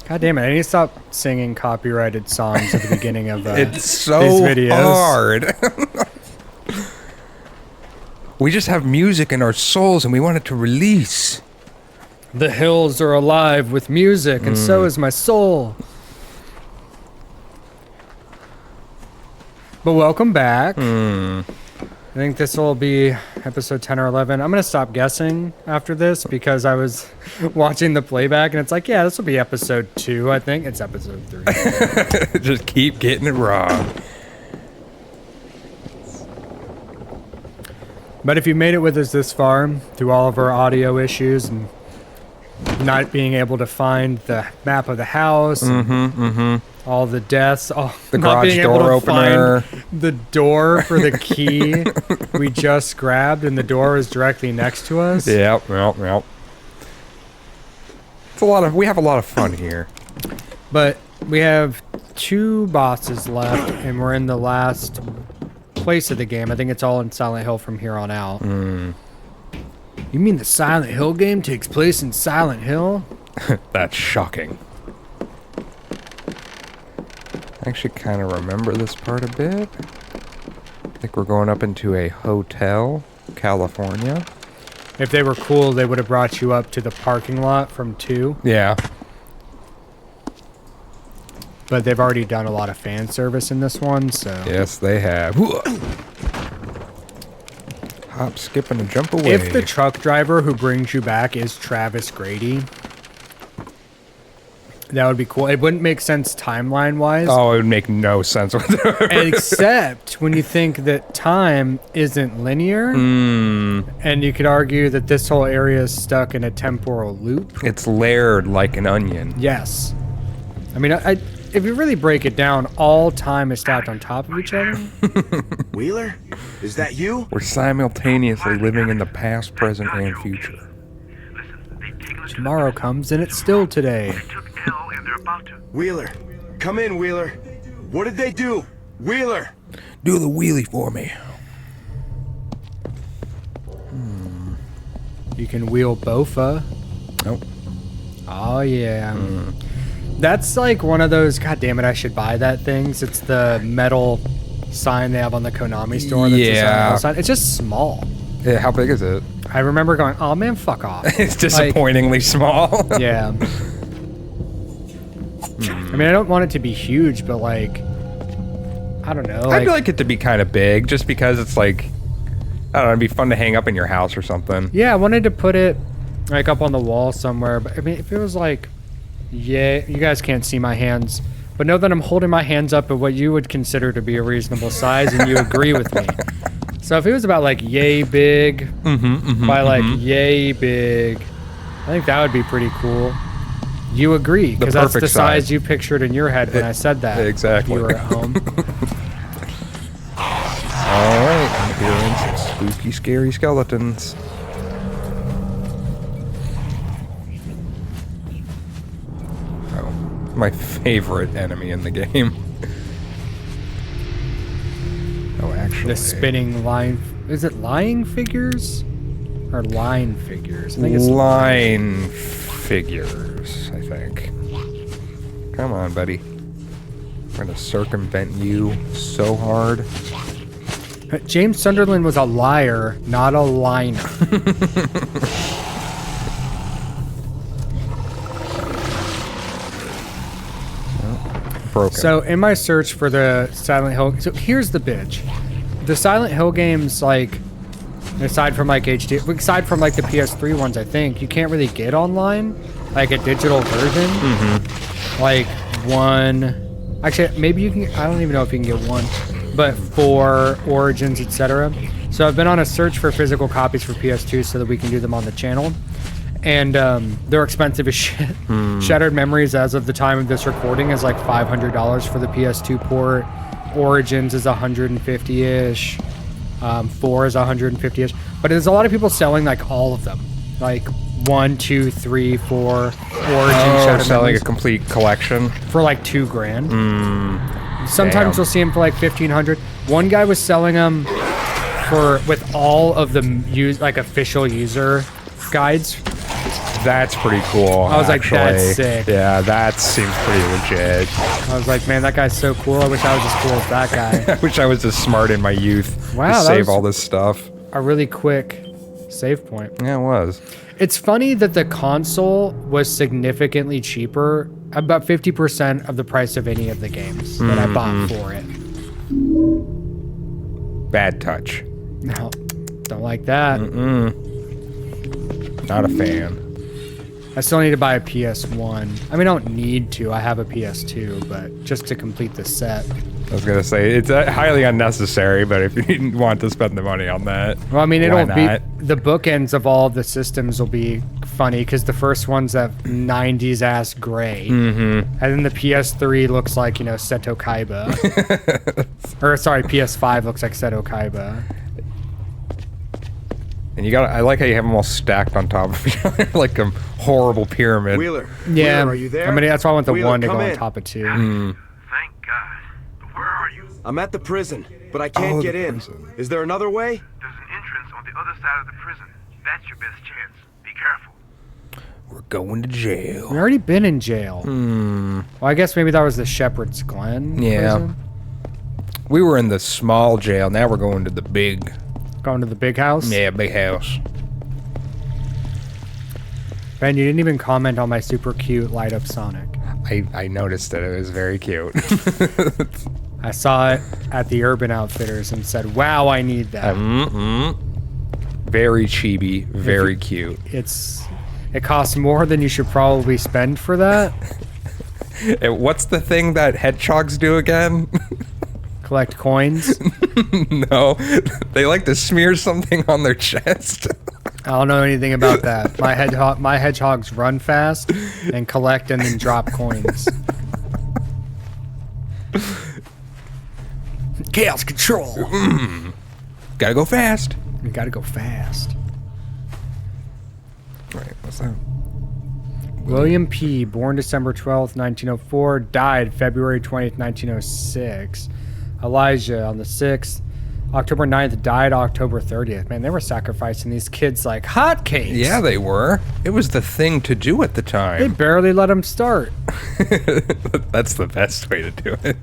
God damn it! I need to stop singing copyrighted songs at the beginning of it's so these videos. hard. We just have music in our souls and we want it to release. The hills are alive with music, and so is my soul. But welcome back. I think this will be episode 10 or 11. I'm going to stop guessing after this because I was watching the playback and it's like, yeah, this will be episode 2, I think. It's episode 3. Just keep getting it wrong. But if you made it with us this far, through all of our audio issues and not being able to find the map of the house, all the deaths, The not garage being able door to opener. find the door for the key we just grabbed, and the door is directly next to us. Yep. It's a lot of. We have a lot of fun here. But we have 2 bosses left, and we're in the last place of the game. I think it's all in Silent Hill from here on out. You mean the Silent Hill game takes place in Silent Hill? That's shocking. I actually kind of remember this part a bit. I think we're going up into a hotel, California. If they were cool, they would have brought you up to the parking lot from 2. Yeah. But they've already done a lot of fan service in this one, so... Yes, they have. Hop, skip, and a jump away. If the truck driver who brings you back is Travis Grady, that would be cool. It wouldn't make sense timeline-wise. Oh, it would make no sense whatsoever. Except when you think that time isn't linear, and you could argue that this whole area is stuck in a temporal loop. It's layered like an onion. Yes. I mean, if you really break it down, all time is stacked on top of each other. Wheeler? Is that you? We're simultaneously living in the past, present, and future. Tomorrow comes and it's still today. Wheeler. Come in, Wheeler. What did they do? Wheeler! Do the wheelie for me. You can wheel Bofa. Nope. Oh, yeah. That's like one of those, god damn it, I should buy that things. It's the metal sign they have on the Konami store. That's a Silent Hill sign. It's just small. Yeah, how big is it? I remember going, oh man, fuck off. It's disappointingly small. Yeah. I mean, I don't want it to be huge, but like, I don't know. I'd like it to be kind of big, just because it's like, I don't know, it'd be fun to hang up in your house or something. Yeah, I wanted to put it like up on the wall somewhere, but I mean, if it was like, yeah, you guys can't see my hands, but know that I'm holding my hands up at what you would consider to be a reasonable size, and you agree with me. So if it was about like yay big by like yay big, I think that would be pretty cool. You agree, because that's the size you pictured in your head when I said that. Exactly. You were at home. Alright, I'm hearing some spooky, scary skeletons. Oh, my favorite enemy in the game. Oh, actually. The spinning line. Is it lying figures? Or line figures? I think it's line figures, I think. Come on, buddy. I'm going to circumvent you so hard. James Sunderland was a liar, not a liner. Broken. So in my search for the Silent Hill, so here's the bitch. The Silent Hill games, like, aside from like HD, aside from like the PS3 ones, I think you can't really get online, like a digital version. Like one, actually maybe you can. I don't even know if you can get one, but for Origins, etc. So I've been on a search for physical copies for PS2 so that we can do them on the channel. And they're expensive as shit. Shattered Memories, as of the time of this recording, is like $500 for the PS2 port. Origins is 150-ish. 4 is 150-ish. But there's a lot of people selling like all of them, like 1, 2, 3, 4 Origin Shattered selling Memories a complete collection for like $2,000. Sometimes you'll see them for like $1,500. One guy was selling them for with all of the like official user guides That's pretty cool. I was like, actually. that's sick. Yeah, that seems pretty legit. I was like, man, that guy's so cool. I wish I was as cool as that guy. I wish I was as smart in my youth Wow, to that save was- all this stuff. A really quick save point. Yeah, it was. It's funny that the console was significantly cheaper, about 50% of the price of any of the games that I bought for it. Bad touch. No, don't like that. Not a fan. I still need to buy a PS1. I mean, I don't need to. I have a PS2, but just to complete the set. I was gonna say it's highly unnecessary, but if you didn't want to spend the money on that, Well, I mean, why it'll not? be the bookends of all the systems will be funny because the first one's that 90s ass gray, and then the PS3 looks like Seto Kaiba, or sorry, PS5 looks like Seto Kaiba. And you got I like how you have them all stacked on top of each other like a horrible pyramid. Wheeler. Yeah, Wheeler, are you there? I mean that's why I want the Wheeler, one to go come on in. top of two. Thank God. Where are you? I'm at the prison, but I can't Oh, get the in. prison. Is there another way? There's an entrance on the other side of the prison. That's your best chance. Be careful. We're going to jail. We've already been in jail. Well, I guess maybe that was the Shepherd's Glen. Yeah. prison. We were in the small jail. Now we're going to the big. Going to the big house. Big house. Ben, you didn't even comment on my super cute light up Sonic. I noticed it. It was very cute. I saw it at the Urban Outfitters and said, "Wow, I need that." Very chibi. Very cute. It costs more than you should probably spend for that. What's the thing that hedgehogs do again? Collect coins. No, they like to smear something on their chest. I don't know anything about that. My hedgehogs run fast and collect and then drop coins. Chaos control. Gotta go fast. You gotta go fast. Right, what's that? William P., born December 12th, 1904, died February 20th, 1906. Elijah on the 6th. October 9th, died October 30th. Man, they were sacrificing these kids like hotcakes. Yeah, they were. It was the thing to do at the They time. barely let them start. That's the best way to do it.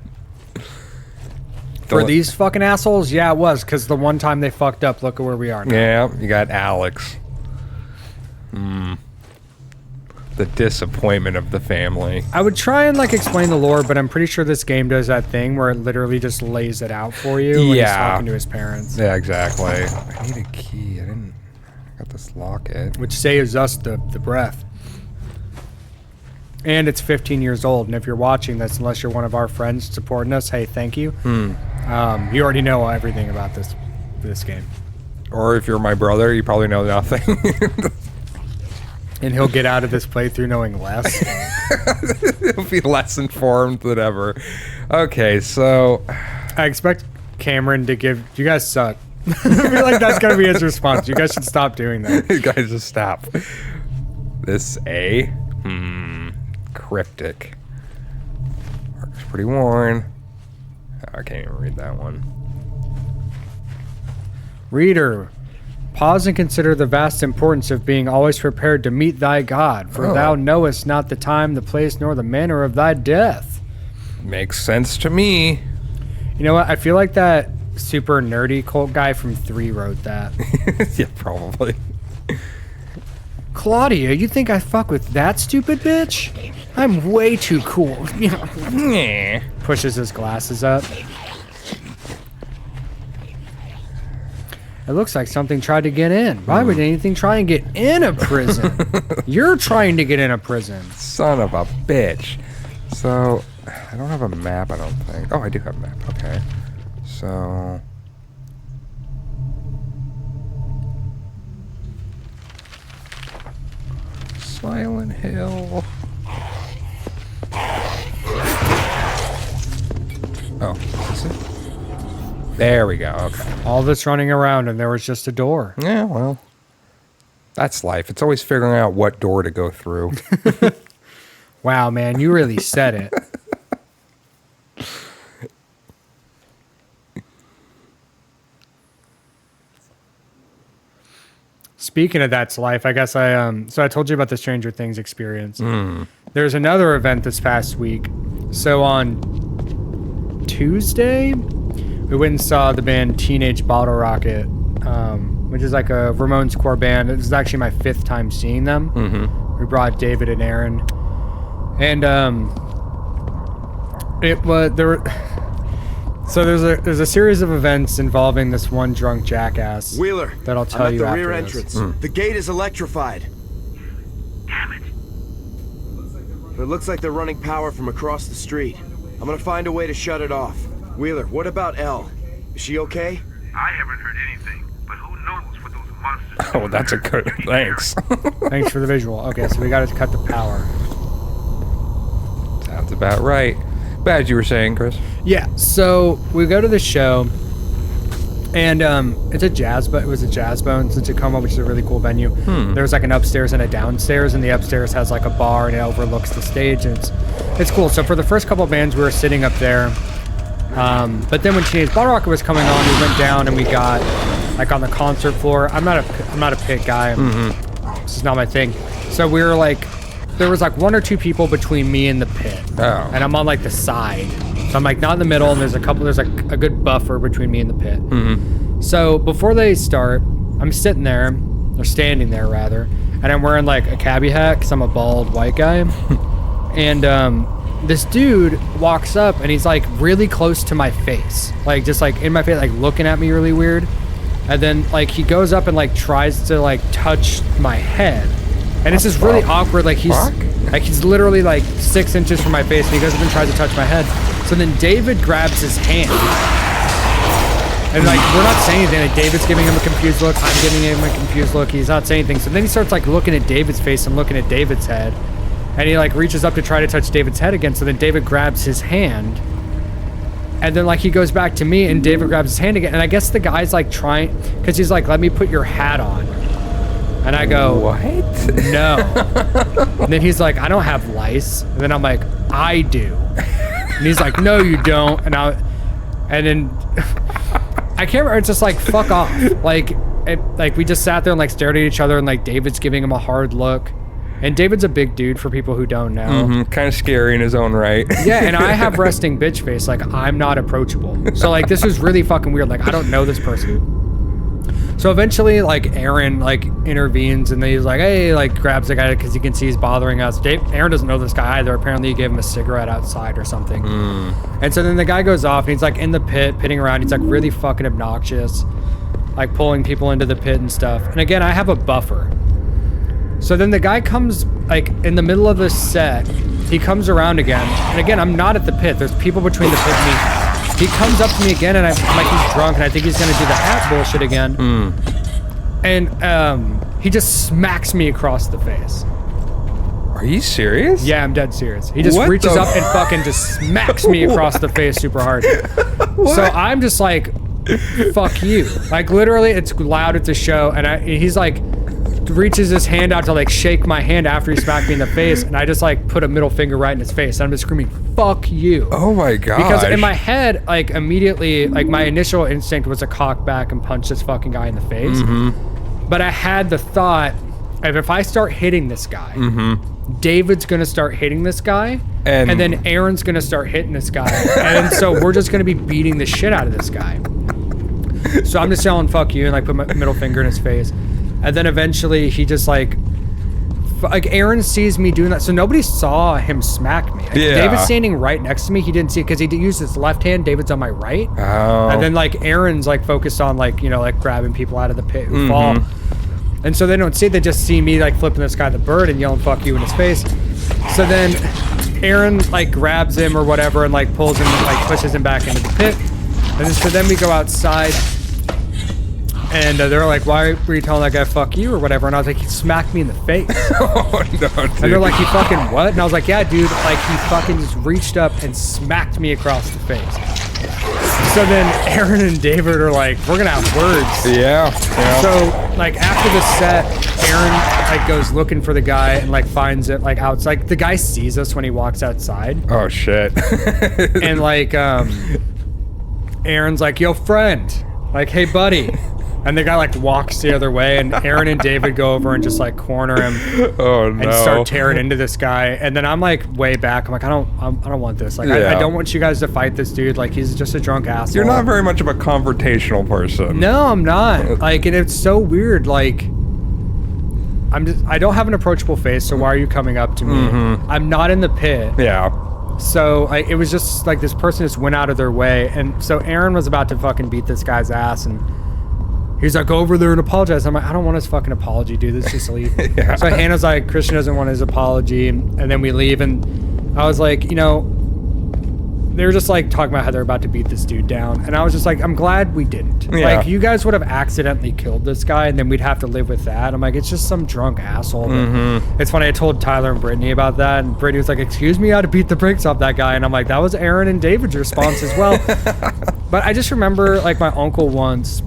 For these fucking assholes? Yeah, it was, because the one time they fucked up, look at where we are now. Yeah, you got Alex. The disappointment of the family. I would try and explain the lore, but I'm pretty sure this game does that thing where it literally just lays it out for you when he's Yeah. talking to his parents. Yeah, exactly. I need a key. I got this locket. Which saves us the breath. And it's 15 years old, and if you're watching this, unless you're one of our friends supporting us, hey, thank you. You already know everything about this game. Or if you're my brother, you probably know nothing. And he'll get out of this playthrough knowing less. He'll be less informed than ever. Okay, so I expect Cameron to give... You guys suck. I feel like that's going to be his response. You guys should stop doing that. you guys just stop. This A? Cryptic. Mark's pretty worn. Oh, I can't even read that one. Reader, pause and consider the vast importance of being always prepared to meet thy God, for Oh. thou knowest not the time, the place, nor the manner of thy death. Makes sense to me. You know what? I feel like that super nerdy cult guy from 3 wrote that. Yeah, probably. Claudia, you think I fuck with that stupid bitch? I'm way too cool. Yeah. Pushes his glasses up. It looks like something tried to get in. Why would anything try and get in a prison? You're trying to get in a prison. Son of a bitch. So, I don't have a map, I don't think. Oh, I do have a map. Okay. So... Silent Hill. Oh, is it? There we go. Okay. All this running around and there was just a door. Yeah, well, that's life. It's always figuring out what door to go through. Wow, man, you really said it. speaking of That's Life, I guess so I told you about the Stranger Things experience. There's another event this past week. So on Tuesday, we went and saw the band Teenage Bottle Rocket, which is like a Ramones core band. This is actually my 5th time seeing them. We brought David and Aaron, and it was there. So there's a series of events involving this one drunk jackass. Wheeler, that I'll tell I'm at you the after rear this. entrance. The gate is electrified. Damn it. It looks like they're running power from across the street. I'm gonna find a way to shut it off. Wheeler, what about Elle? Is she okay? I haven't heard anything, but who knows what those monsters Oh, that's a good. Thanks. Thanks for the visual. Okay, so we got to cut the power. Sounds about right. But as you were saying, Chris. Yeah, so we go to the show, and it's a jazz, but it was a Jazz Bones in Tacoma, which is a really cool venue. There's like an upstairs and a downstairs, and the upstairs has like a bar and it overlooks the stage, and it's cool. So for the first couple of bands, we were sitting up there, but then when Teenage Bottle Rocket was coming on, we went down and we got like on the concert floor. I'm not a pit guy. This is not my thing. So we were like, there was like 1 or 2 people between me and the pit. Oh. And I'm on like the side. So I'm like not in the middle, and there's like a good buffer between me and the pit. So before they start, I'm sitting there, or standing there rather, and I'm wearing like a cabbie hat because I'm a bald white guy. And this dude walks up and he's like really close to my face. Like just like in my face, like looking at me really weird. And then like he goes up and like tries to like touch my head. And it's just really awkward. Like he's literally like 6 inches from my face, and he goes up and tries to touch my head. So then David grabs his hand, and like we're not saying anything. Like David's giving him a confused look. I'm giving him a confused look. He's not saying anything. So then he starts like looking at David's face and looking at David's head, and he like reaches up to try to touch David's head again. So then David grabs his hand, and then like he goes back to me, and David grabs his hand again. And I guess the guy's like trying, because he's like, "Let me put your hat on." And I go, What? No. And then he's like, I don't have lice. And then I'm like, I do. And he's like, no, you don't. And then I can't remember. It's just like, fuck off. Like we just sat there and like stared at each other, and like David's giving him a hard look. And David's a big dude for people who don't know. Kind of scary in his own right. Yeah, and I have resting bitch face. Like I'm not approachable. So like this was really fucking weird. Like I don't know this person. So eventually, like, Aaron, like, intervenes, and then he's like, hey, like, grabs the guy because he can see he's bothering us. Aaron doesn't know this guy either. Apparently, he gave him a cigarette outside or something. And so then the guy goes off, and he's, like, in the pit, pitting around. He's, like, really fucking obnoxious, like, pulling people into the pit and stuff. And again, I have a buffer. So then the guy comes, like, in the middle of this set, he comes around again. And again, I'm not at the pit. There's people between the pit and me. He comes up to me again, and I'm like, he's drunk, and I think he's gonna do the hat bullshit again. And he just smacks me across the face. Are you serious? Yeah, I'm dead serious. He just What reaches the- up and fucking just smacks me across the face super hard. So I'm just like, fuck you. Like literally, it's loud at the show, and he's like, reaches his hand out to like shake my hand after he smacked me in the face, and I just like put a middle finger right in his face, and I'm just screaming, fuck you. Oh my god. Because in my head, like immediately, like my initial instinct was to cock back and punch this fucking guy in the face. But I had the thought of if I start hitting this guy, David's gonna start hitting this guy, and then Aaron's gonna start hitting this guy, and so we're just gonna be beating the shit out of this guy. So I'm just yelling "fuck you" and like put my middle finger in his face. And then eventually he just like Aaron sees me doing that. So nobody saw him smack me. Like, Yeah. David's standing right next to me. He didn't see it because he used his left hand. David's on my right. Oh. And then like Aaron's like focused on like, you know, like grabbing people out of the pit who fall. And so they don't see it. They just see me like flipping this guy the bird and yelling "fuck you" in his face. So then Aaron like grabs him or whatever and like pulls him, like pushes him back into the pit. And then, so then we go outside. And they're like, why were you telling that guy "fuck you" or whatever? And I was like, he smacked me in the face. Oh no, dude. And they're like, he fucking what? And I was like, yeah, dude, like he fucking just reached up and smacked me across the face. So then Aaron and David are like, we're gonna have words. Yeah. So like after the set, Aaron like goes looking for the guy and like finds it like outside. Like, the guy sees us when he walks outside. Oh shit. And like Aaron's like, yo friend, like, hey buddy. And the guy like walks the other way, and Aaron and David go over and just like corner him Oh no. and start tearing into this guy. And then I'm like way back. I'm like, I don't want this. Like, I don't want you guys to fight this dude. Like, he's just a drunk asshole. You're not very much of a confrontational person. No, I'm not. Like, and it's so weird. Like, I don't have an approachable face, so why are you coming up to me? I'm not in the pit. Yeah. So it was just like this person just went out of their way. And so Aaron was about to fucking beat this guy's ass, and he's like, go over there and apologize. I'm like, I don't want his fucking apology, dude. Let's just leave. Yeah. So Hannah's like, Christian doesn't want his apology. And then we leave. And I was like, you know, they were just like talking about how they're about to beat this dude down. And I was just like, I'm glad we didn't. Yeah. Like, you guys would have accidentally killed this guy, and then we'd have to live with that. I'm like, it's just some drunk asshole. It's funny, I told Tyler and Brittany about that, and Brittany was like, excuse me, how to beat the brakes off that guy. And I'm like, that was Aaron and David's response as well. But I just remember, like, my uncle once,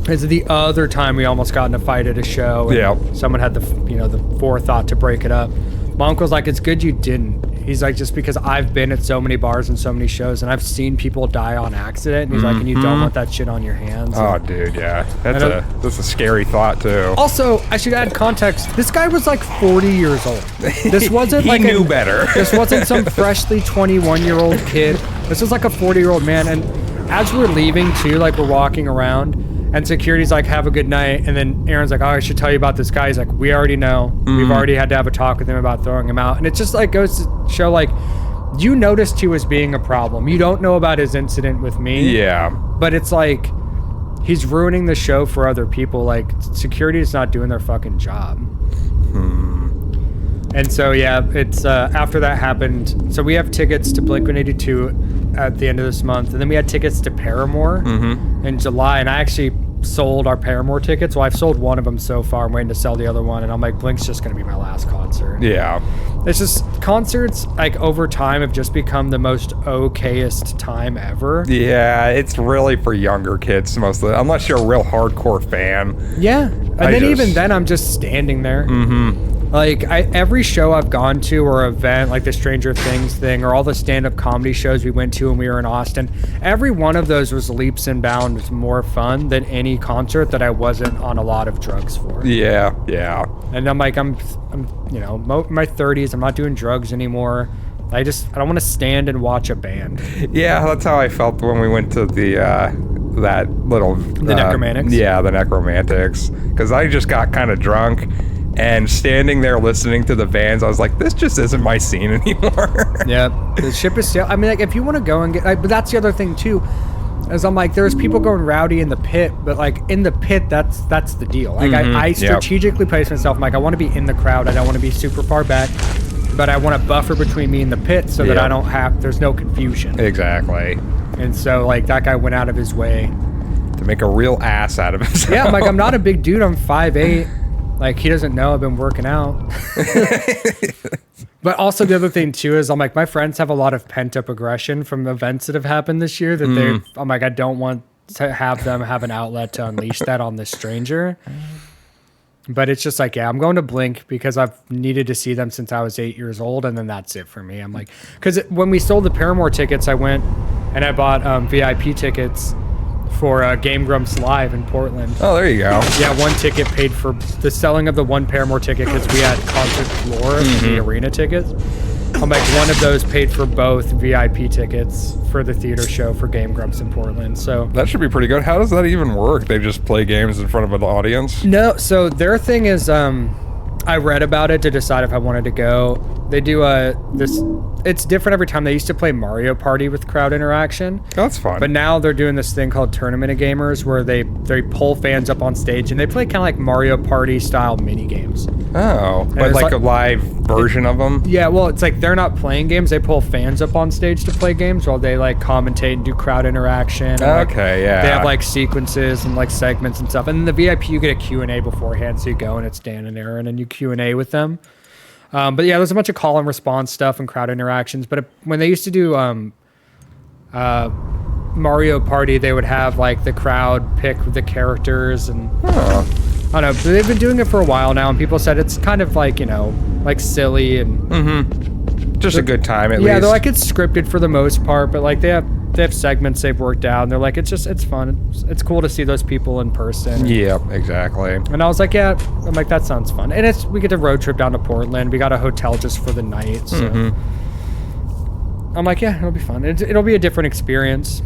is the other time we almost got in a fight at a show. And someone had the forethought to break it up. My uncle's like, it's good you didn't. He's like, just because I've been at so many bars and so many shows, and I've seen people die on accident. And he's like, and you don't want that shit on your hands. Oh, dude, yeah. That's a scary thought, too. Also, I should add context. This guy was like 40 years old. This wasn't He knew better. This wasn't some freshly 21-year-old kid. This was like a 40-year-old man. And as we're leaving, too, like we're walking around, and security's like, have a good night. And then Aaron's like, oh, I should tell you about this guy. He's like, we already know. We've already had to have a talk with him about throwing him out. And it just like goes to show, like, you noticed he was being a problem. You don't know about his incident with me. Yeah. But it's like, he's ruining the show for other people. Like, security is not doing their fucking job. And so, yeah, it's after that happened. So we have tickets to Blink-182 at the end of this month. And then we had tickets to Paramore in July. And I actually sold our Paramore tickets. Well, I've sold one of them so far. I'm waiting to sell the other one. And I'm like, Blink's just going to be my last concert. Yeah. It's just, concerts, like, over time have just become the most okayest time ever. Yeah, it's really for younger kids mostly, unless you're a real hardcore fan. Yeah. And even then, I'm just standing there. Like, every show I've gone to or event, like the Stranger Things thing, or all the stand-up comedy shows we went to when we were in Austin, every one of those was leaps and bounds more fun than any concert that I wasn't on a lot of drugs for. Yeah, yeah. And I'm like, I'm you know, my 30s, I'm not doing drugs anymore. I don't want to stand and watch a band. Yeah, that's how I felt when we went to the that little The Necromantics? Yeah, the Necromantics, because I just got kind of drunk. And standing there listening to the bands, I was like, this just isn't my scene anymore. Yeah, the ship is still, I mean, like, if you want to go and get, like, but that's the other thing too, is I'm like, there's people going rowdy in the pit, but like in the pit, that's the deal. Like, I strategically place myself, I'm like, I want to be in the crowd, I don't want to be super far back, but I want a buffer between me and the pit so that I don't have, there's no confusion. Exactly. And so, like, that guy went out of his way to make a real ass out of himself. Yeah, I'm like, I'm not a big dude, I'm 5'8". Like, he doesn't know I've been working out. But also the other thing too is I'm like, my friends have a lot of pent up aggression from events that have happened this year that I'm like, I don't want to have them have an outlet to unleash that on this stranger. But it's just like, yeah, I'm going to Blink because I've needed to see them since I was 8 years old. And then that's it for me. I'm like, because when we sold the Paramore tickets, I went and I bought VIP tickets for Game Grumps Live in Portland. Oh, there you go. Yeah, one ticket paid for the selling of the one Paramore ticket because we had concert floor and the arena tickets. I'm like, one of those paid for both VIP tickets for the theater show for Game Grumps in Portland. So that should be pretty good. How does that even work? They just play games in front of an audience? No, so their thing is, I read about it to decide if I wanted to go. They do it's different every time. They used to play Mario Party with crowd interaction. Oh, that's fun. But now they're doing this thing called Tournament of Gamers where they pull fans up on stage and they play kind of like Mario Party style mini games. Oh, but like a live version of them? Yeah, well, it's like they're not playing games. They pull fans up on stage to play games while they like commentate and do crowd interaction. And, okay, yeah. They have like sequences and like segments and stuff. And then the VIP, you get a Q&A beforehand. So you go and it's Dan and Aaron and you Q&A with them. But yeah, there's a bunch of call and response stuff and crowd interactions. But when they used to do Mario Party, they would have like the crowd pick the characters and I don't know. They've been doing it for a while now, and people said it's kind of like, you know, like silly and just a good time at least. Yeah, they're like it's scripted for the most part, but like they have they have segments they've worked out, and they're like, it's fun. It's cool to see those people in person. Yeah, exactly. And I was like, yeah. I'm like, that sounds fun. And we get a road trip down to Portland. We got a hotel just for the night. So I'm like, yeah, it'll be fun. It'll be a different experience.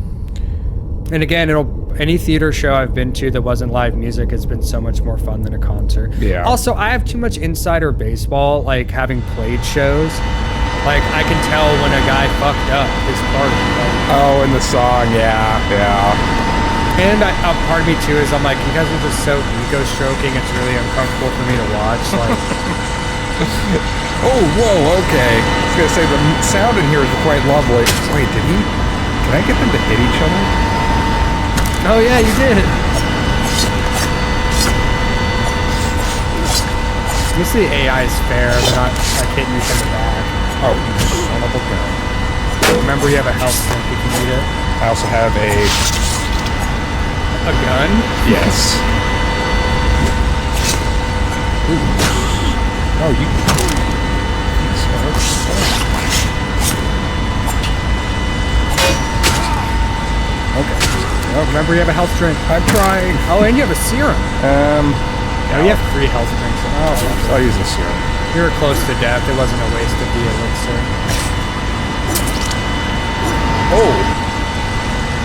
And again, any theater show I've been to that wasn't live music has been so much more fun than a concert. Yeah. Also, I have too much insider baseball, like having played shows. Like, I can tell when a guy fucked up his party. Like, Oh, and the song, yeah. and a part of me too is I'm like, you guys are just so ego stroking. It's really uncomfortable for me to watch. Like, Oh, whoa, okay. I was gonna say the sound in here is quite lovely. Wait, can I get them to hit each other? oh yeah, you did. At least the AI is fair. They're not like hitting you from the back. Oh, son of a gun. Remember, you have a health tank if you need it. I also have a... A gun? Yes. Ooh. Oh, you... Okay. Oh, remember, you have a health drink. I'm trying. Oh, and you have a serum. Oh, you have 3 health drinks. I'll use a serum. You were close to death. It wasn't a waste of the elixir. Oh.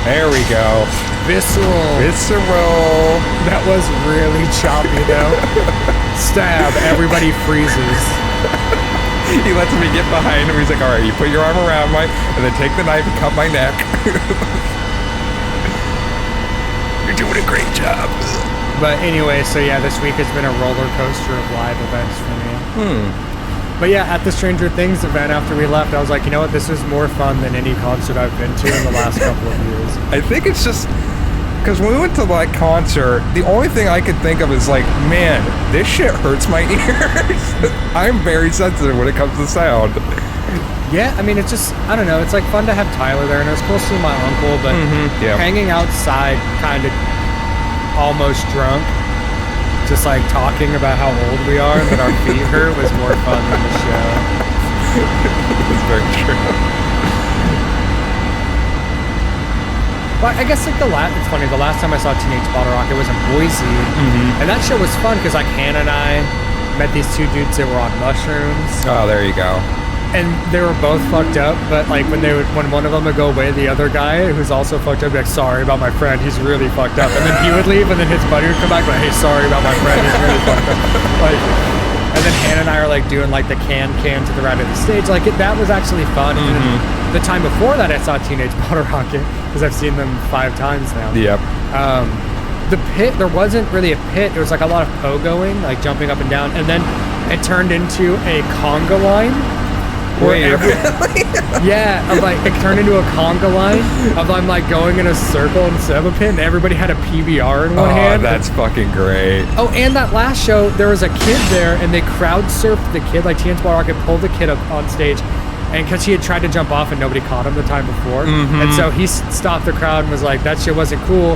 There we go. Visceral. Visceral. That was really choppy, though. Stab. Everybody freezes. He lets me get behind him. He's like, all right, you put your arm around and then take the knife and cut my neck. You're doing a great job. But anyway, so yeah, this week has been a roller coaster of live events for me. But yeah, at the Stranger Things event after we left, I was like, you know what, this is more fun than any concert I've been to in the last couple of years. I think it's just because when we went to that concert, the only thing I could think of is like, man, this shit hurts my ears. I'm very sensitive when it comes to sound. Yeah, I mean, it's just, I don't know, it's like fun to have Tyler there, and it was cool to see my uncle, but yeah. hanging outside kind of almost drunk, just like talking about how old we are and that our feet hurt was more fun than the show. That's very true. Well, I guess like it's funny, the last time I saw Teenage Bottle Rocket was in Boise, and that show was fun because like Hannah and I met these 2 dudes that were on mushrooms. Oh, there you go. And they were both fucked up, but like when one of them would go away, the other guy who's also fucked up would be like, sorry about my friend, he's really fucked up. And then he would leave, and then his buddy would come back like, hey, sorry about my friend, he's really fucked up. Like, and then Hannah and I are like doing like the can to the right of the stage. Like that was actually fun. And then the time before that, I saw Teenage Bottle Rocket because I've seen them 5 times now. Yep. The pit, there wasn't really a pit. There was like a lot of pogoing, like jumping up and down, and then it turned into a conga line. Wait, yeah, of like it turned into a conga line of I'm like going in a circle instead of a pit, and everybody had a PBR in one hand. Oh, that's fucking great. Oh, and that last show, there was a kid there, and they crowd surfed the kid. Like Teenage Bottle Rocket pulled the kid up on stage, and because he had tried to jump off and nobody caught him the time before, and so he stopped the crowd and was like, "That shit wasn't cool.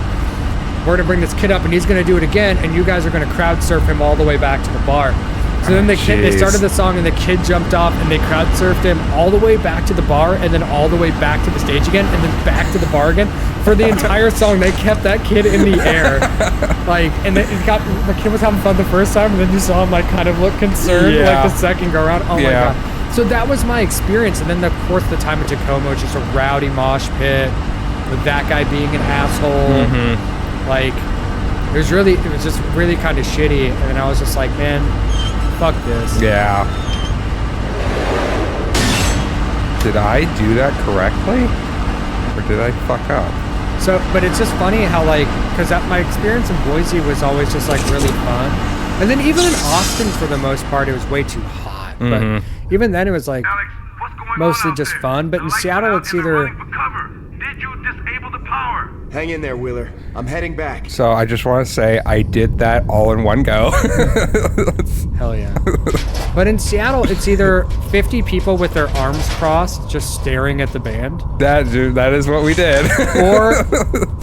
We're gonna bring this kid up, and he's gonna do it again, and you guys are gonna crowd surf him all the way back to the bar." So then they started the song, and the kid jumped off, and they crowd surfed him all the way back to the bar, and then all the way back to the stage again, and then back to the bar again. For the entire song, they kept that kid in the air, like, and the kid was having fun the first time, and then you saw him like kind of look concerned, like the second go around. Oh my god! So that was my experience, and then of course the time in Tacoma was just a rowdy mosh pit with that guy being an asshole. Like, it was just really kind of shitty, and then I was just like, man, fuck this. Yeah. Did I do that correctly? Or did I fuck up? So, but it's just funny how, like, because my experience in Boise was always just, like, really fun. And then even in Austin, for the most part, it was way too hot. But even then, it was, like, Alex, what's going mostly on just there? fun. But The in lights Seattle, went out it's and they're either... running for cover. Did you disable the power? Hang in there, Wheeler. I'm heading back. So I just want to say I did that all in one go. Hell yeah. But in Seattle, it's either 50 people with their arms crossed just staring at the band, That is what we did. or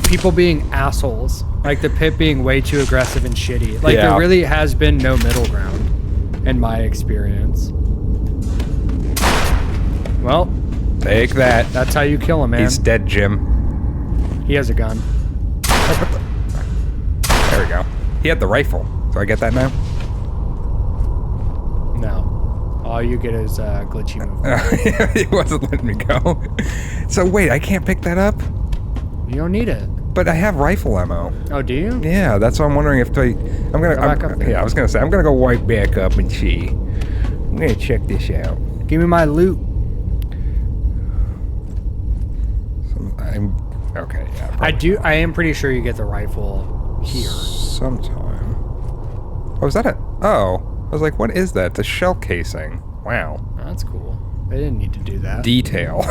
people being assholes. Like the pit being way too aggressive and shitty. Like Yeah. there really has been no middle ground in my experience. Well, Take that. that's how you kill a man. He's dead, Jim. He has a gun. There we go. He had the rifle. Do I get that now? No. All you get is glitchy movement. He wasn't letting me go. So wait, I can't pick that up? You don't need it. But I have rifle ammo. Oh, do you? Yeah, that's why I'm wondering if I... I'm gonna... Go back up there. Yeah, I was gonna say, I'm gonna go right back up and see. I'm gonna check this out. Give me my loot. I'm... Okay, yeah. I am pretty sure you get the rifle here. Sometime. Oh, is that a... Oh. I was like, what is that? It's a shell casing. Wow. Oh, that's cool. They didn't need to do that. Detail.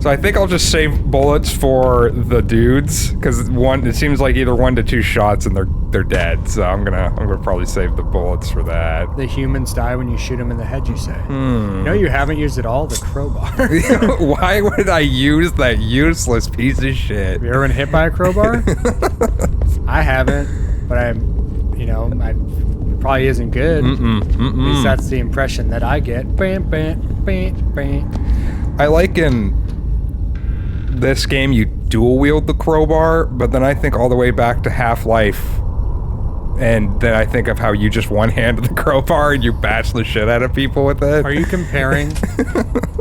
So I think I'll just save bullets for the dudes, because it seems like either 1 to 2 shots and they're dead. So I'm gonna probably save the bullets for that. The humans die when you shoot them in the head, you say. No, you haven't used it all, the crowbar. Why would I use that useless piece of shit? Have you ever been hit by a crowbar? I haven't, but it probably isn't good. At least that's the impression that I get. Bam, bam, bam, bam. I like in this game you dual wield the crowbar, but then I think all the way back to Half-Life, and then I think of how you just one-handed the crowbar and you bash the shit out of people with it. Are you comparing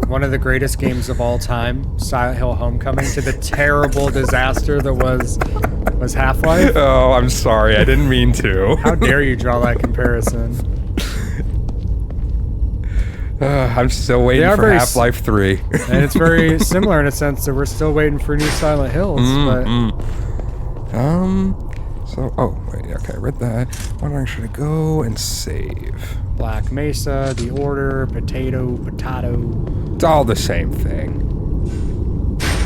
one of the greatest games of all time, Silent Hill Homecoming, to the terrible disaster that was Half-Life? Oh, I'm sorry, I didn't mean to. How dare you draw that comparison? I'm still waiting for Half-Life 3. And it's very similar in a sense that we're still waiting for new Silent Hills. Oh, wait, okay, I read that. Wondering, should I go and save? Black Mesa, The Order, Potato. It's all the same thing.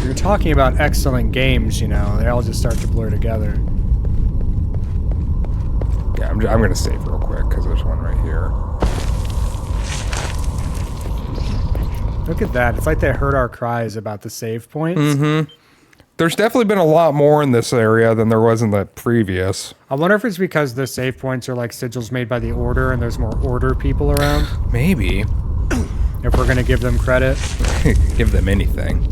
You're talking about excellent games, they all just start to blur together. Yeah, I'm gonna save real quick, because there's one right here. Look at that. It's like they heard our cries about the save points. There's definitely been a lot more in this area than there was in the previous. I wonder if it's because the save points are like sigils made by the Order and there's more Order people around. Maybe. If we're going to give them credit. Give them anything.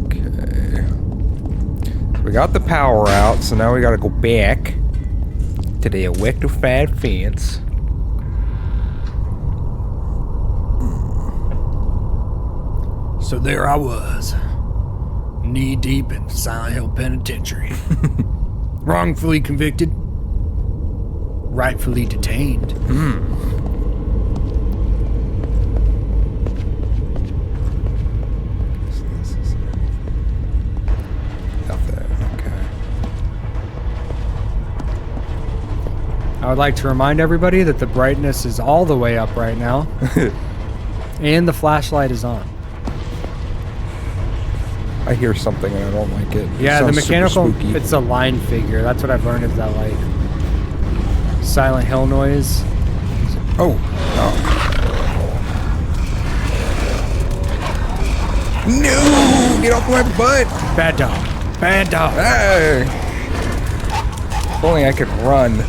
Okay. So we got the power out, so now we gotta go back to the electrified fence. So there I was, knee-deep in Silent Hill Penitentiary. Wrongfully convicted, rightfully detained. Nothing, okay. I would like to remind everybody that the brightness is all the way up right now. And the flashlight is on. I hear something and I don't like it. Yeah, the Sounds super mechanical, spooky. it's a line figure. That's what I've learned is that, like, Silent Hill noise. Oh. No! Get off my butt! Bad dog. Bad dog. Hey! If only I could run.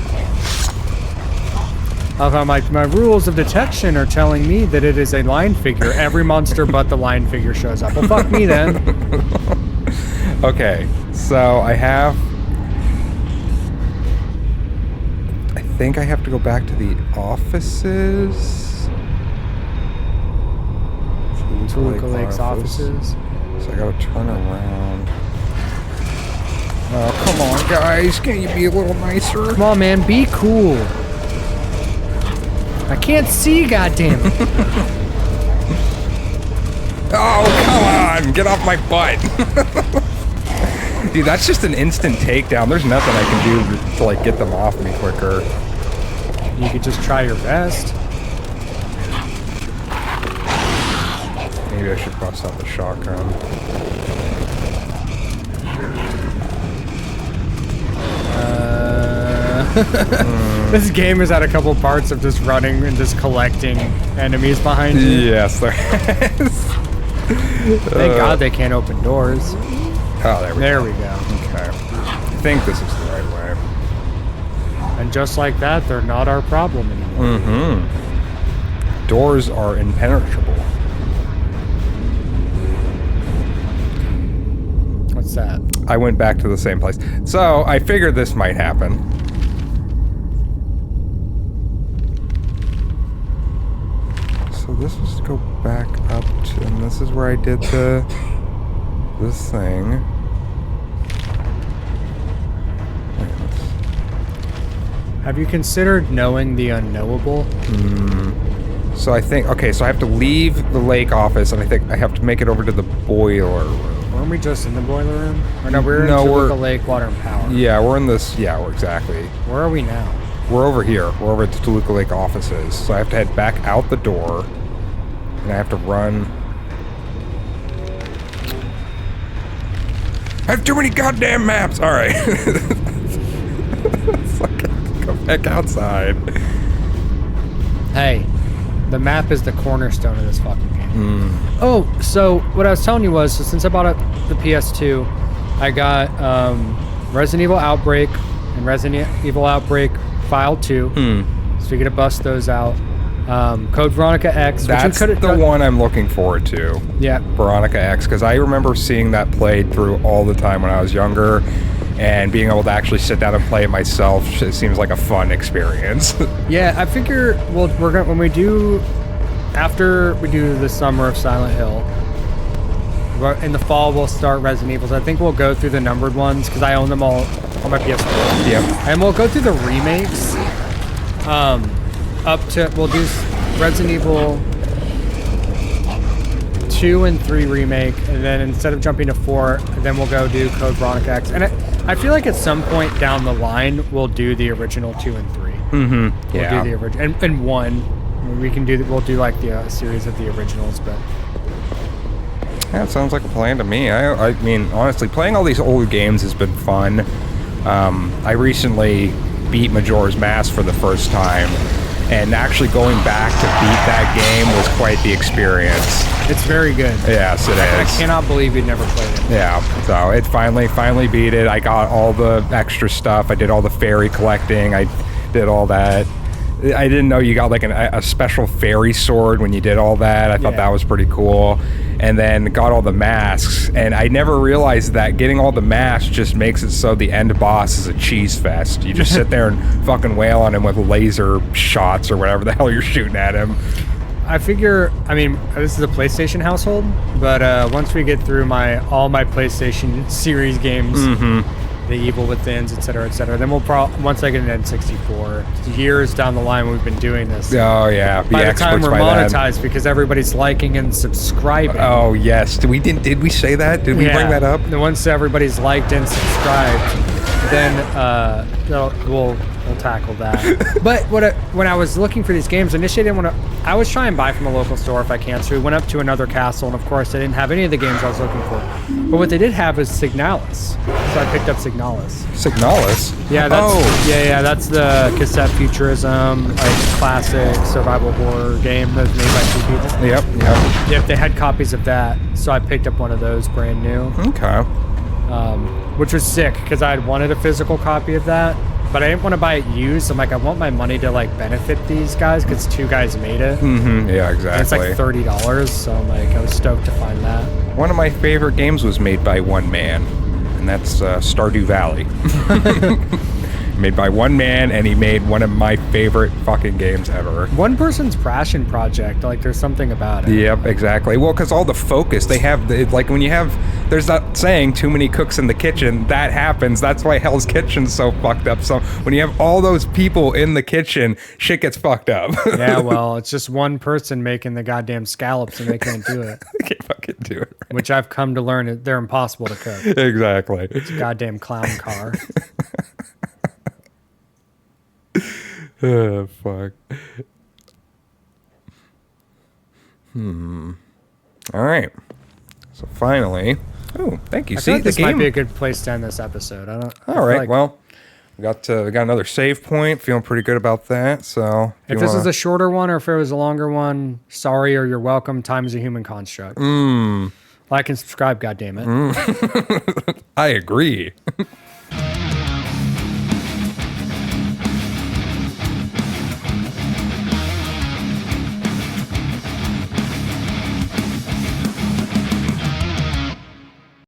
My rules of detection are telling me that it is a line figure. Every monster but the line figure shows up. Well, fuck me then. Okay, so I think I have to go back to the offices. Toluca Lake's offices. So I gotta turn around. Oh, come on, guys. Can you be a little nicer? Come on, man. Be cool. I can't see, goddammit. Oh, come on! Get off my butt! Dude, that's just an instant takedown. There's nothing I can do to, like, get them off me quicker. You could just try your best. Maybe I should bust out the shotgun. This game has had a couple parts of just running and just collecting enemies behind you. Yes, there is. Thank God they can't open doors. Oh, there we go. Okay. I think this is the right way. And just like that, they're not our problem anymore. doors are impenetrable. What's that? I went back to the same place. So I figured this might happen. So this is go back up to, and this is where I did this thing. Wait, Have you considered knowing the unknowable? so I think, okay, so I have to leave the lake office, and I think I have to make it over to the boiler room. Weren't we just in the boiler room? Or no, we're No, in we're- the lake, water, and power. Yeah, we're in this, yeah, we're exactly. Where are we now? We're over here. We're over at the Toluca Lake offices. So I have to head back out the door, and I have to run. I have too many goddamn maps! Alright. Fucking go back outside. Hey, the map is the cornerstone of this fucking game. Oh, so what I was telling you was, so since I bought the PS2, I got Resident Evil Outbreak and Resident Evil Outbreak File 2. So we get to bust those out. Code Veronica X. That's which the one I'm looking forward to. Yeah. Veronica X, because I remember seeing that played through all the time when I was younger, and being able to actually sit down and play it myself, it seems like a fun experience. Yeah, I figure we're gonna when we do after we do the summer of Silent Hill. In the fall, we'll start Resident Evil. I think we'll go through the numbered ones because I own them all on my PS4. Yep. And we'll go through the remakes. We'll do Resident Evil 2 and 3 remake, and then instead of jumping to 4, then we'll go do Code Veronica X. And I feel like at some point down the line, we'll do the original 2 and 3. Yeah. We'll do the original and 1. We can do. We'll do like the series of the originals, but. Yeah, it sounds like a plan to me. I mean, honestly, playing all these old games has been fun. I recently beat Majora's Mask for the first time, and actually going back to beat that game was quite the experience. It's very good. Yes, it is. I cannot believe you'd never played it. Yeah, so it finally beat it. I got all the extra stuff. I did all the fairy collecting. I did all that. I didn't know you got like a special fairy sword when you did all that. I thought that was pretty cool. And then got all the masks. And I never realized that getting all the masks just makes it so the end boss is a cheese fest. You just sit there and fucking wail on him with laser shots or whatever the hell you're shooting at him. I figure, I mean, this is a PlayStation household, but once we get through all my PlayStation series games, the Evil Withins, etc., then we'll once I get an N64, years down the line we've been doing this. Oh yeah, By the time we're monetized, because everybody's liking and subscribing. Oh yes, did we say that? Did we bring that up? Once everybody's liked and subscribed, then we'll tackle that. But when I was looking for these games, initially I was trying to buy from a local store if I can. So we went up to another castle, and of course they didn't have any of the games I was looking for. But what they did have is Signalis. So I picked up Signalis. Signalis? Yeah, that's the cassette futurism, like classic survival horror game that was made by 2 people. Yep. Yep, they had copies of that, so I picked up one of those brand new. Okay. Which was sick because I had wanted a physical copy of that, but I didn't want to buy it used. I'm like, I want my money to like benefit these guys because 2 guys made it. Yeah, exactly. And it's like $30, so I'm like, I was stoked to find that. One of my favorite games was made by one man, and that's Stardew Valley. Made by one man, and he made one of my favorite fucking games ever. One person's passion project, like there's something about it. Yep, exactly. Well, because all the focus they have, like when you have, there's that saying, too many cooks in the kitchen. That happens. That's why Hell's Kitchen's so fucked up. So when you have all those people in the kitchen, shit gets fucked up. Yeah, well, it's just one person making the goddamn scallops, and they can't do it. They can't fucking do it. Right? Which I've come to learn they're impossible to cook. Exactly. It's a goddamn clown car. Oh, fuck. All right. So finally. Oh, thank you. I See, feel like the this game might be a good place to end this episode. I All right. Well, we got another save point. Feeling pretty good about that. So if this is a shorter one or if it was a longer one, sorry or you're welcome. Time is a human construct. Like and subscribe, goddammit. I agree.